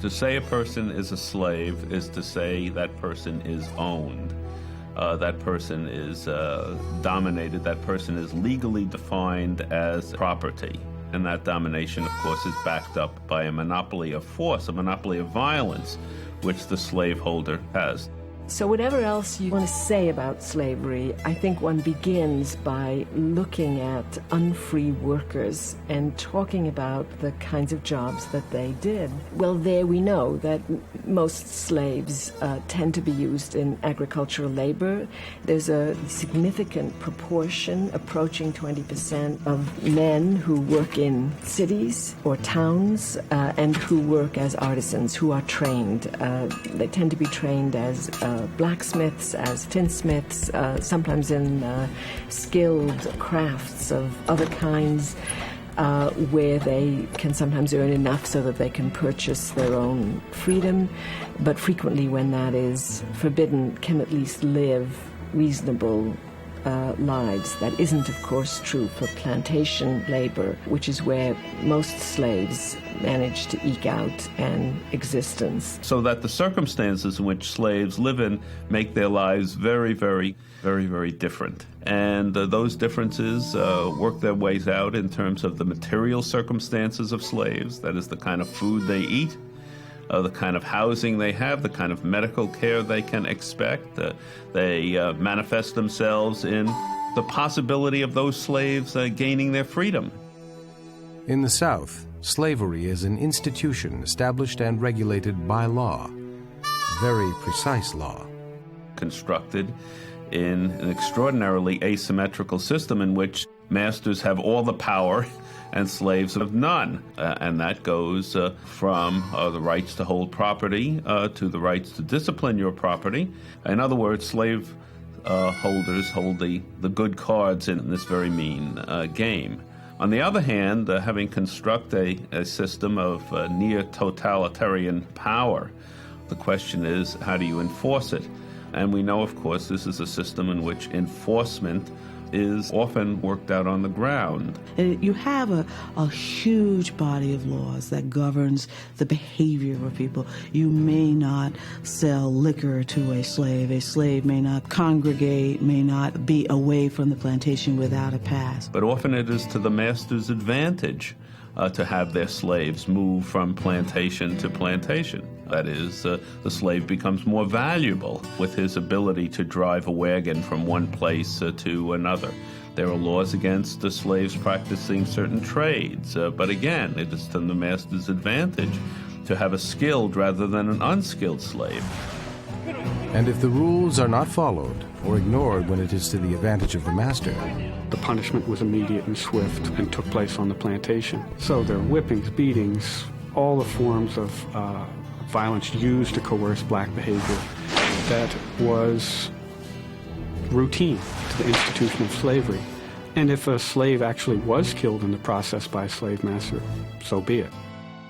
To say a person is a slave is to say that person is owned. That person is dominated. That person is legally defined as property. And that domination, of course, is backed up by a monopoly of force, a monopoly of violence, which the slaveholder has. So whatever else you want to say about slavery, I think one begins by looking at unfree workers and talking about the kinds of jobs that they did. Well, there we know that most slaves tend to be used in agricultural labor. There's a significant proportion, approaching 20%, of men who work in cities or towns and who work as artisans, who are trained. They tend to be trained as blacksmiths, as tinsmiths, sometimes in skilled crafts of other kinds, where they can sometimes earn enough so that they can purchase their own freedom, but frequently when that is forbidden, can at least live reasonable lives. That isn't, of course, true for plantation labor, which is where most slaves manage to eke out an existence. So that the circumstances in which slaves live in make their lives very, very, very, very different. And those differences work their ways out in terms of the material circumstances of slaves, that is, the kind of food they eat, the kind of housing they have, the kind of medical care they can expect. They manifest themselves in the possibility of those slaves gaining their freedom. In the South, slavery is an institution established and regulated by law, very precise law. Constructed in an extraordinarily asymmetrical system in which masters have all the power and slaves have none. And that goes from the rights to hold property to the rights to discipline your property. In other words, slave holders hold the good cards in this very mean game. On the other hand, having constructed a system of near-totalitarian power, the question is, how do you enforce it? And we know, of course, this is a system in which enforcement is often worked out on the ground. And you have a huge body of laws that governs the behavior of people. You may not sell liquor to a slave. A slave may not congregate, may not be away from the plantation without a pass. But often it is to the master's advantage to have their slaves move from plantation to plantation. That is, the slave becomes more valuable with his ability to drive a wagon from one place to another. There are laws against the slaves practicing certain trades, but again, it is to the master's advantage to have a skilled rather than an unskilled slave. And if the rules are not followed or ignored when it is to the advantage of the master, the punishment was immediate and swift and took place on the plantation. So there are whippings, beatings, all the forms of violence used to coerce black behavior that was routine to the institution of slavery. And if a slave actually was killed in the process by a slave master, so be it.